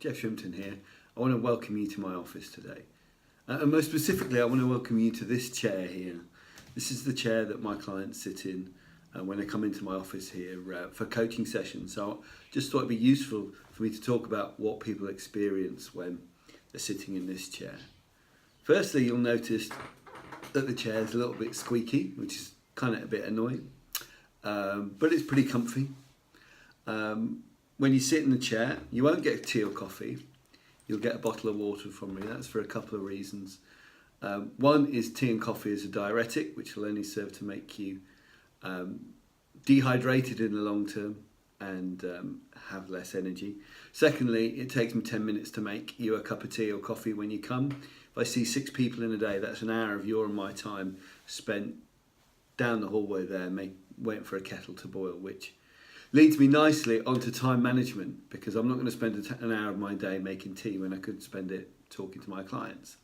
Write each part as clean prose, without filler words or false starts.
Jeff Shrimpton here. I want to welcome you to my office today. And most specifically, I want to welcome you to this chair here. This is the chair that my clients sit in when they come into my office here for coaching sessions. So I just thought it'd be useful for me to talk about what people experience when they're sitting in this chair. Firstly, you'll notice that the chair is a little bit squeaky, which is kind of a bit annoying, but it's pretty comfy. When you sit in the chair, you won't get tea or coffee. You'll get a bottle of water from me. That's for a couple of reasons. One is tea and coffee is a diuretic, which will only serve to make you dehydrated in the long term and have less energy. Secondly, it takes me 10 minutes to make you a cup of tea or coffee when you come. If I see 6 people in a day, that's an hour of your and my time spent down the hallway there waiting for a kettle to boil, which leads me nicely onto time management, because I'm not going to spend an hour of my day making tea when I could spend it talking to my clients.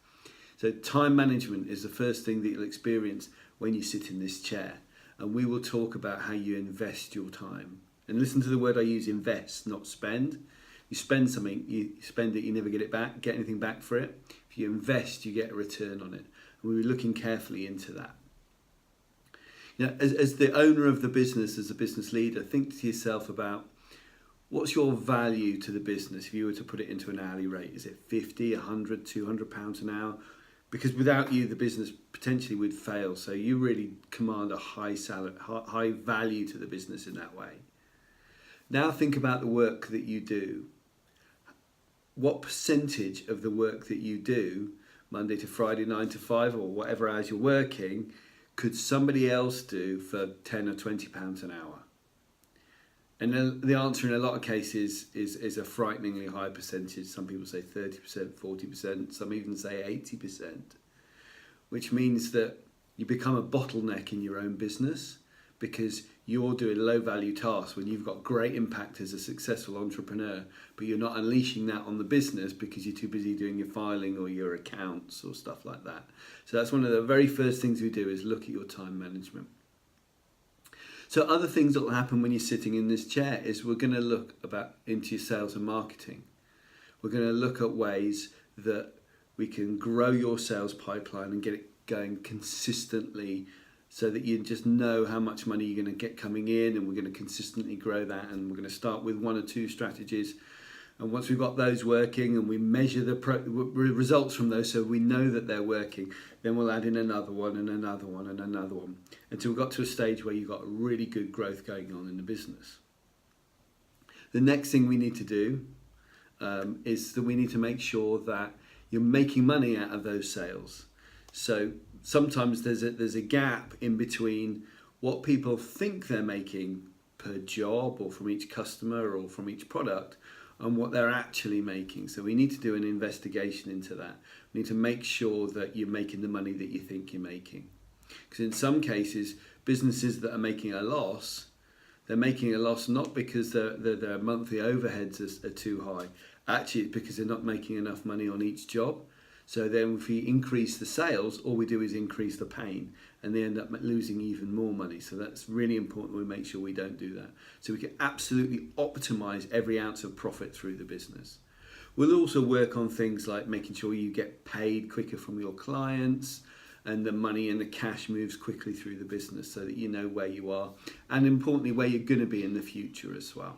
So time management is the first thing that you'll experience when you sit in this chair. And we will talk about how you invest your time. And listen to the word I use, invest, not spend. You spend something, you spend it, you never get anything back for it. If you invest, you get a return on it. And we'll be looking carefully into that. You know, as the owner of the business, as a business leader, think to yourself about what's your value to the business if you were to put it into an hourly rate. Is it 50, 100, 200 pounds an hour? Because without you, the business potentially would fail. So you really command a high salary, high value to the business in that way. Now think about the work that you do. What percentage of the work that you do, Monday to Friday, 9 to 5, or whatever hours you're working, could somebody else do for 10 or 20 pounds an hour? And the answer in a lot of cases is a frighteningly high percentage. Some people say 30%, 40%, some even say 80%, which means that you become a bottleneck in your own business because you're doing low value tasks when you've got great impact as a successful entrepreneur, but you're not unleashing that on the business because you're too busy doing your filing or your accounts or stuff like that. So that's one of the very first things we do, is look at your time management. So other things that will happen when you're sitting in this chair is we're going to look into your sales and marketing. We're going to look at ways that we can grow your sales pipeline and get it going consistently, so that you just know how much money you're going to get coming in, and we're going to consistently grow that. And we're going to start with 1 or 2 strategies. And once we've got those working and we measure the results from those so we know that they're working, then we'll add in another one and another one and another one, until we've got to a stage where you've got really good growth going on in the business. The next thing we need to do is that we need to make sure that you're making money out of those sales. So sometimes there's a gap in between what people think they're making per job or from each customer or from each product and what they're actually making. So we need to do an investigation into that. We need to make sure that you're making the money that you think you're making. Because in some cases, businesses that are making a loss, they're making a loss not because their monthly overheads are too high. Actually, it's because they're not making enough money on each job. So then if we increase the sales, all we do is increase the pain, and they end up losing even more money. So that's really important we make sure we don't do that. So we can absolutely optimize every ounce of profit through the business. We'll also work on things like making sure you get paid quicker from your clients, and the money and the cash moves quickly through the business so that you know where you are, and importantly, where you're going to be in the future as well.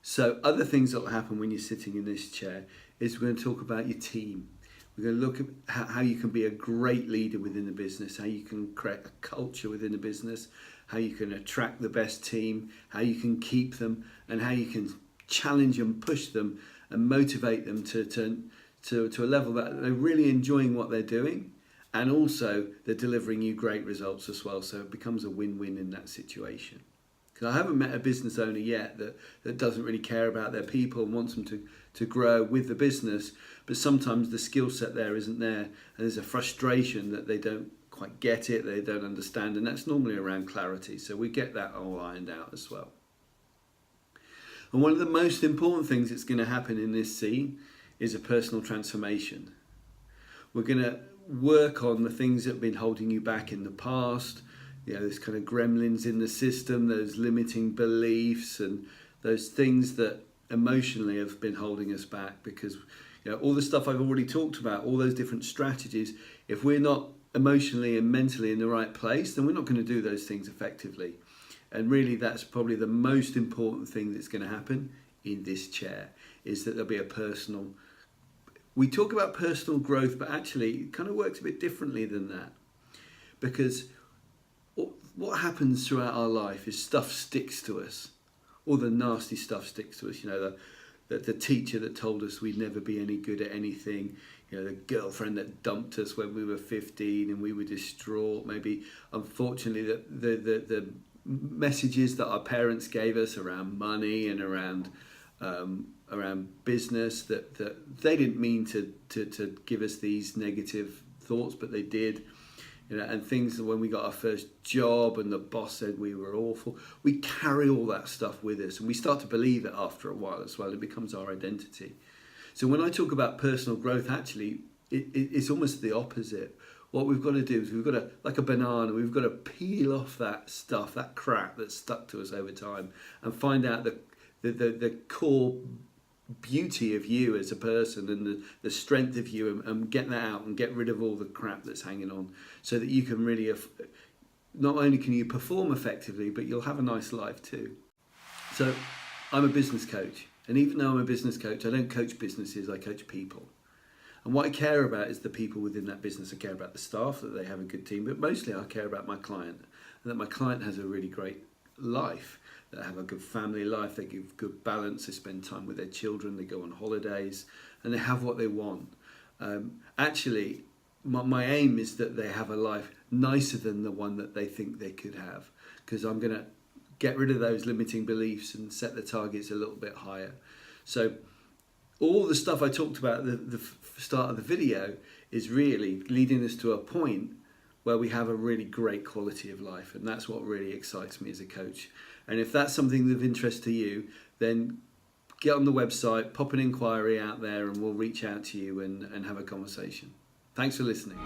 So other things that will happen when you're sitting in this chair is we're going to talk about your team. We're going to look at how you can be a great leader within the business, how you can create a culture within the business, how you can attract the best team, how you can keep them, and how you can challenge and push them and motivate them to a level that they're really enjoying what they're doing, and also they're delivering you great results as well. So it becomes a win-win in that situation. Because I haven't met a business owner yet that doesn't really care about their people and wants them to grow with the business, but sometimes the skill set there isn't there, and there's a frustration that they don't quite get it, they don't understand, and that's normally around clarity. So we get that all ironed out as well. And one of the most important things that's going to happen in this scene is a personal transformation. We're going to work on the things that have been holding you back in the past. You know, there's kind of gremlins in the system, those limiting beliefs and those things that emotionally have been holding us back, because all the stuff I've already talked about, all those different strategies, if we're not emotionally and mentally in the right place, then we're not going to do those things effectively. And really, that's probably the most important thing that's going to happen in this chair, is that there'll be a personal... We talk about personal growth, but actually it kind of works a bit differently than that. Because what happens throughout our life is stuff sticks to us. All the nasty stuff sticks to us. The teacher that told us we'd never be any good at anything. The girlfriend that dumped us when we were 15 and we were distraught. Maybe, unfortunately, the messages that our parents gave us around money and around business, that they didn't mean to give us these negative thoughts, but they did. And things when we got our first job and the boss said we were awful, we carry all that stuff with us, and we start to believe it after a while as well. It becomes our identity. So when I talk about personal growth, actually, it's almost the opposite. What we've got to do is we've got to, like a banana, we've got to peel off that stuff, that crap that's stuck to us over time, and find out the core beauty of you as a person and the strength of you, and get that out and get rid of all the crap that's hanging on, so that you can really, not only can you perform effectively, but you'll have a nice life too. So I'm a business coach, and even though I'm a business coach, I don't coach businesses, I coach people. And what I care about is the people within that business. I care about the staff, that they have a good team, but mostly I care about my client, and that my client has a really great life, that have a good family life, they give good balance, they spend time with their children, they go on holidays, and they have what they want. Actually, my aim is that they have a life nicer than the one that they think they could have, because I'm going to get rid of those limiting beliefs and set the targets a little bit higher. So all the stuff I talked about at the start of the video is really leading us to a point where we have a really great quality of life, and that's what really excites me as a coach. And if that's something of interest to you, then get on the website, pop an inquiry out there, and we'll reach out to you and have a conversation. Thanks for listening.